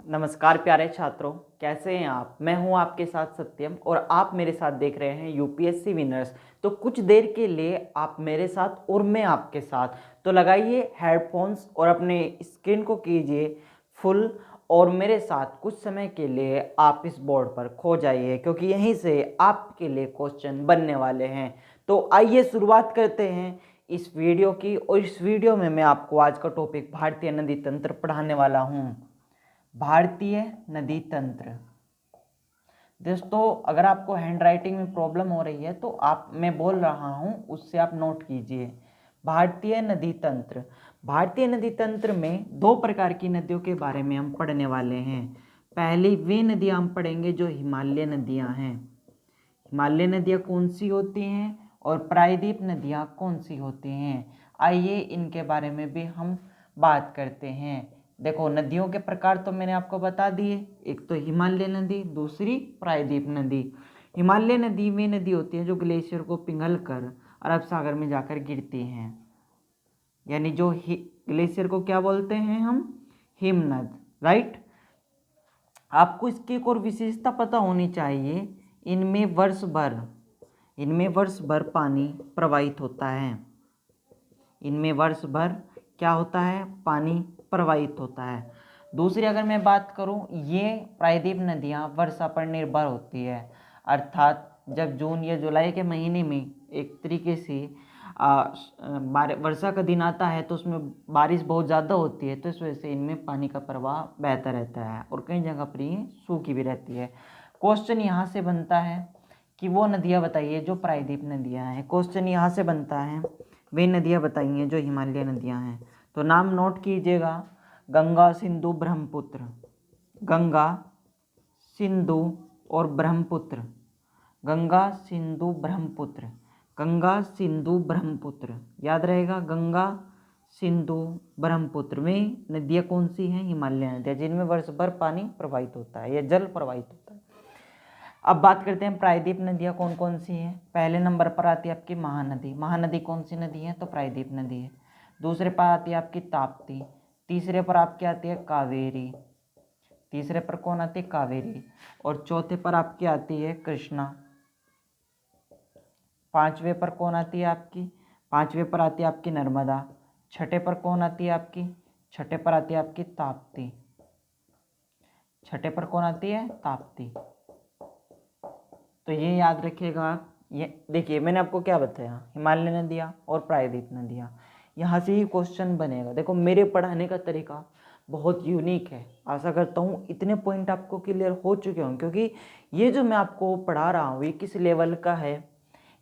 नमस्कार प्यारे छात्रों, कैसे हैं आप। मैं हूं आपके साथ सत्यम और आप मेरे साथ देख रहे हैं यूपीएससी विनर्स। तो कुछ देर के लिए आप मेरे साथ और मैं आपके साथ। तो लगाइए हेडफोन्स और अपने स्क्रीन को कीजिए फुल और मेरे साथ कुछ समय के लिए आप इस बोर्ड पर खो जाइए, क्योंकि यहीं से आपके लिए क्वेश्चन बनने वाले हैं। तो आइए शुरुआत करते हैं इस वीडियो की। और इस वीडियो में मैं आपको आज का टॉपिक भारतीय नदी तंत्र पढ़ाने वाला हूँ। भारतीय नदी तंत्र। दोस्तों, अगर आपको हैंड राइटिंग में प्रॉब्लम हो रही है तो मैं बोल रहा हूं उससे आप नोट कीजिए। भारतीय नदी तंत्र। भारतीय नदी तंत्र में दो प्रकार की नदियों के बारे में हम पढ़ने वाले हैं। पहली वे नदियां हम पढ़ेंगे जो हिमालय नदियां हैं। हिमालय नदियां कौन सी होती हैं और प्रायद्वीप नदियां कौन सी होती हैं। आइए इनके बारे में भी हम बात करते हैं। देखो, नदियों के प्रकार तो मैंने आपको बता दिए। एक तो हिमालय नदी, दूसरी प्रायद्वीप नदी। हिमालय नदी वे नदी होती है जो ग्लेशियर को पिघल कर अरब सागर में जाकर गिरती हैं। यानी जो ग्लेशियर को क्या बोलते हैं हम, हिमनद, राइट। आपको इसकी एक और विशेषता पता होनी चाहिए। इनमें वर्ष भर पानी प्रवाहित होता है। इनमें वर्ष भर क्या होता है, पानी प्रवाहित होता है। दूसरी अगर मैं बात करूं, ये प्रायद्वीप नदियां वर्षा पर निर्भर होती है। अर्थात जब जून या जुलाई के महीने में एक तरीके से वर्षा का दिन आता है तो उसमें बारिश बहुत ज़्यादा होती है, तो इस वजह से इनमें पानी का प्रवाह बहता रहता है और कई जगह पर ये सूखी भी रहती है। क्वेश्चन यहाँ से बनता है कि वो नदियाँ बताइए जो प्रायद्वीप नदियाँ हैं। क्वेश्चन यहाँ से बनता है वे नदियाँ बताइए जो हिमालय नदियाँ हैं। तो नाम नोट कीजिएगा, गंगा, सिंधु, ब्रह्मपुत्र। गंगा, सिंधु और ब्रह्मपुत्र। गंगा, सिंधु, ब्रह्मपुत्र। गंगा, सिंधु, ब्रह्मपुत्र। याद रहेगा, गंगा, सिंधु, ब्रह्मपुत्र में नदियाँ कौन सी हैं, हिमालय नदियाँ, जिनमें वर्ष भर पानी प्रवाहित होता है या जल प्रवाहित होता है। अब बात करते हैं प्रायद्वीप नदियाँ कौन कौन सी हैं। पहले नंबर पर आती है आपकी महानदी। महानदी कौन सी नदी है, तो प्रायद्वीप नदी है। दूसरे पर आती है आपकी ताप्ती। तीसरे पर आपकी आती है कावेरी। तीसरे पर कौन आती है, कावेरी। और चौथे पर आपकी आती है कृष्णा। पांचवें पर कौन आती है आपकी, पांचवें पर आती है आपकी नर्मदा। छठे पर कौन आती है आपकी, छठे पर आती है आपकी ताप्ती। छठे पर कौन आती है, ताप्ती। तो ये याद रखिएगा। ये देखिए, मैंने आपको क्या बताया, हिमालय नदियाँ और प्रायद्वीप नदियाँ। यहाँ से ही क्वेश्चन बनेगा। देखो, मेरे पढ़ाने का तरीका बहुत यूनिक है। आशा करता हूँ इतने पॉइंट आपको क्लियर हो चुके हों, क्योंकि ये जो मैं आपको पढ़ा रहा हूँ ये किस लेवल का है।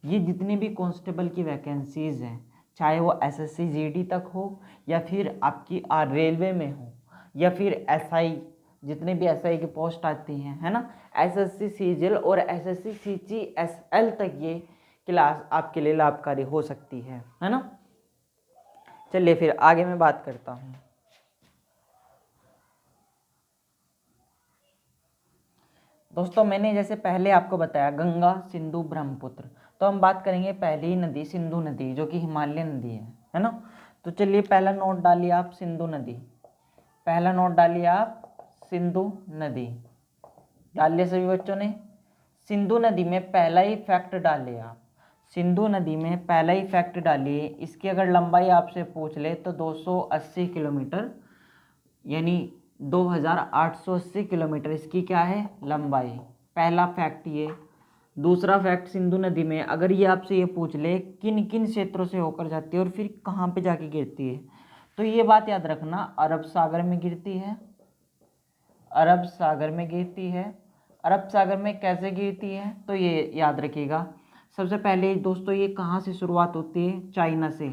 ये जितनी भी कांस्टेबल की वैकेंसीज़ हैं, चाहे वो एसएससी जीडी तक हो या फिर आपकी रेलवे में हो या फिर एसआई, जितने भी एसआई की पोस्ट आती हैं, है ना, एसएससी सीजीएल और एसएससी सीजीएसएल तक ये क्लास आपके लिए लाभकारी हो सकती है ना। चलिए फिर आगे मैं बात करता हूँ। दोस्तों, मैंने जैसे पहले आपको बताया गंगा, सिंधु, ब्रह्मपुत्र। तो हम बात करेंगे पहली नदी सिंधु नदी, जो कि हिमालय नदी है ना। तो चलिए पहला नोट डालिए आप, सिंधु नदी। पहला नोट डालिए आप, सिंधु नदी। डाल लिया सभी बच्चों ने। सिंधु नदी में पहला ही फैक्ट डालिए आप। सिंधु नदी में पहला ही फैक्ट डालिए। इसकी अगर लंबाई आपसे पूछ ले तो 280 किलोमीटर, यानी 2880 किलोमीटर इसकी क्या है, लंबाई। पहला फैक्ट ये। दूसरा फैक्ट, सिंधु नदी में अगर ये आपसे ये पूछ ले किन किन क्षेत्रों से होकर जाती है और फिर कहाँ पे जाके गिरती है, तो ये बात याद रखना, अरब सागर में गिरती है। अरब सागर में गिरती है। अरब सागर में कैसे गिरती है, तो ये याद रखिएगा। सबसे पहले दोस्तों, ये कहाँ से शुरुआत होती है, चाइना से।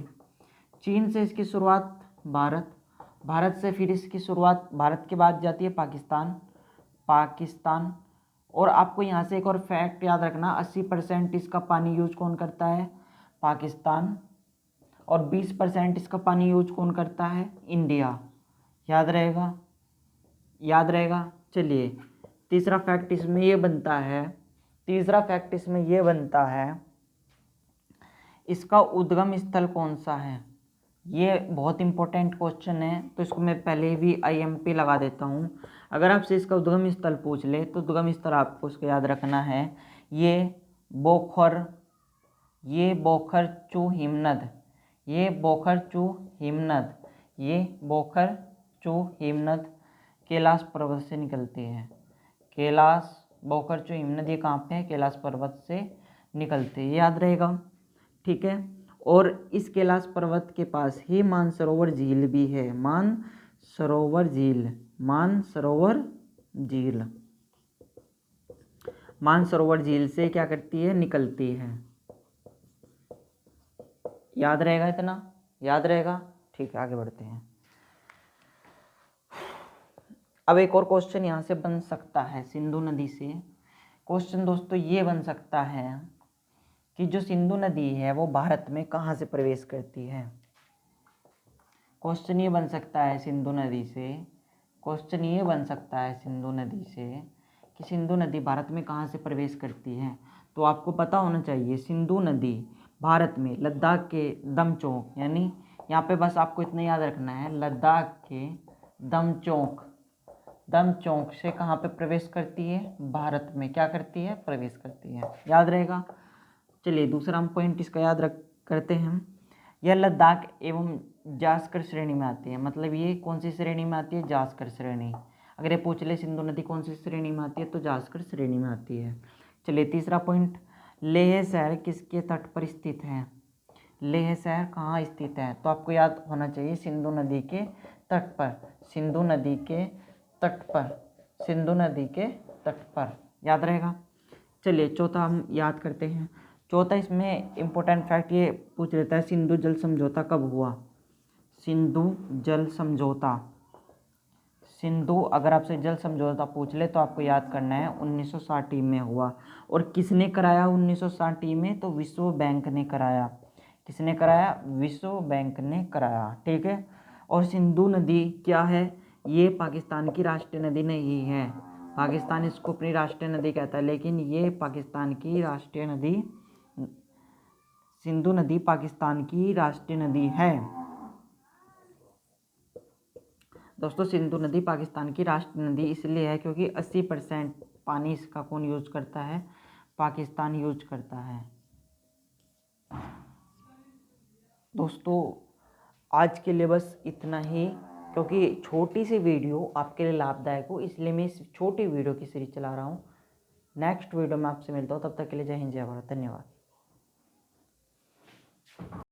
चीन से इसकी शुरुआत, भारत से फिर इसकी शुरुआत, भारत के बाद जाती है पाकिस्तान। और आपको यहाँ से एक और फैक्ट याद रखना, 80% इसका पानी यूज कौन करता है, पाकिस्तान। और 20% इसका पानी यूज कौन करता है, इंडिया। याद रहेगा, याद रहेगा। चलिए तीसरा फैक्ट इसमें ये बनता है, इसका उद्गम स्थल कौन सा है। ये बहुत इंपॉर्टेंट क्वेश्चन है, तो इसको मैं पहले भी IMP लगा देता हूँ। अगर आपसे इसका उद्गम स्थल पूछ ले तो उद्गम स्थल आपको उसको याद रखना है, ये बोखर, ये बोखर चू हिमनद, ये बोखर चू हिमनद, ये बोखर चू हिमनद कैलाश पर्वत से निकलती है। कैलाश बोखर चू हिमनद ये कहाँ पे है? कैलाश पर्वत से निकलते हैं, याद रहेगा। ठीक है, और इस कैलाश पर्वत के पास ही मानसरोवर झील भी है। मानसरोवर झील, मानसरोवर झील, मानसरोवर झील से क्या करती है? निकलती है। याद रहेगा? इतना याद रहेगा? ठीक है, आगे बढ़ते हैं। अब एक और क्वेश्चन यहाँ से बन सकता है सिंधु नदी से। क्वेश्चन दोस्तों ये बन सकता है कि जो सिंधु नदी है वो भारत में कहाँ से प्रवेश करती है। क्वेश्चन ये बन सकता है सिंधु नदी से, क्वेश्चन ये बन सकता है सिंधु नदी से कि सिंधु नदी भारत में कहाँ से प्रवेश करती है। तो आपको पता होना चाहिए सिंधु नदी भारत में लद्दाख के दमचौक, यानी यहाँ पे बस आपको इतना याद रखना है, लद्दाख के दमचौक, दमचौक से कहाँ पे प्रवेश करती है? भारत में क्या करती है? प्रवेश करती है। याद रहेगा। चलिए दूसरा हम पॉइंट इसका याद रख करते हैं। यह लद्दाख एवं जास्कर श्रेणी में आती है। मतलब ये कौन सी श्रेणी में आती है? जास्कर श्रेणी। अगर ये पूछ ले सिंधु नदी कौन सी श्रेणी में आती है, तो जास्कर श्रेणी में आती है। चलिए तीसरा पॉइंट, लेह शहर किसके तट पर स्थित है? लेह शहर कहाँ स्थित है? तो आपको याद होना चाहिए सिंधु नदी के तट पर, सिंधु नदी के तट पर, सिंधु नदी के तट पर। याद रहेगा। चलिए चौथा हम याद करते हैं। चौथा इसमें इम्पोर्टेंट फैक्ट ये पूछ लेता है, सिंधु जल समझौता कब हुआ? सिंधु जल समझौता, सिंधु अगर आपसे जल समझौता पूछ ले तो आपको याद करना है 1960 में हुआ। और किसने कराया 1960 में? तो विश्व बैंक ने कराया। किसने कराया? विश्व बैंक ने कराया। ठीक है। और सिंधु नदी क्या है? ये पाकिस्तान की राष्ट्रीय नदी नहीं है। पाकिस्तान इसको अपनी राष्ट्रीय नदी कहता है, लेकिन ये पाकिस्तान की राष्ट्रीय नदी, सिंधु नदी पाकिस्तान की राष्ट्रीय नदी है। दोस्तों सिंधु नदी पाकिस्तान की राष्ट्रीय नदी इसलिए है क्योंकि 80% पानी इसका कौन यूज करता है? पाकिस्तान यूज करता है। दोस्तों आज के लिए बस इतना ही, क्योंकि छोटी सी वीडियो आपके लिए लाभदायक हो इसलिए मैं इस छोटी वीडियो की सीरीज चला रहा हूँ। नेक्स्ट वीडियो में आपसे मिलता हूँ, तब तक के लिए जय हिंद जय भारत, धन्यवाद।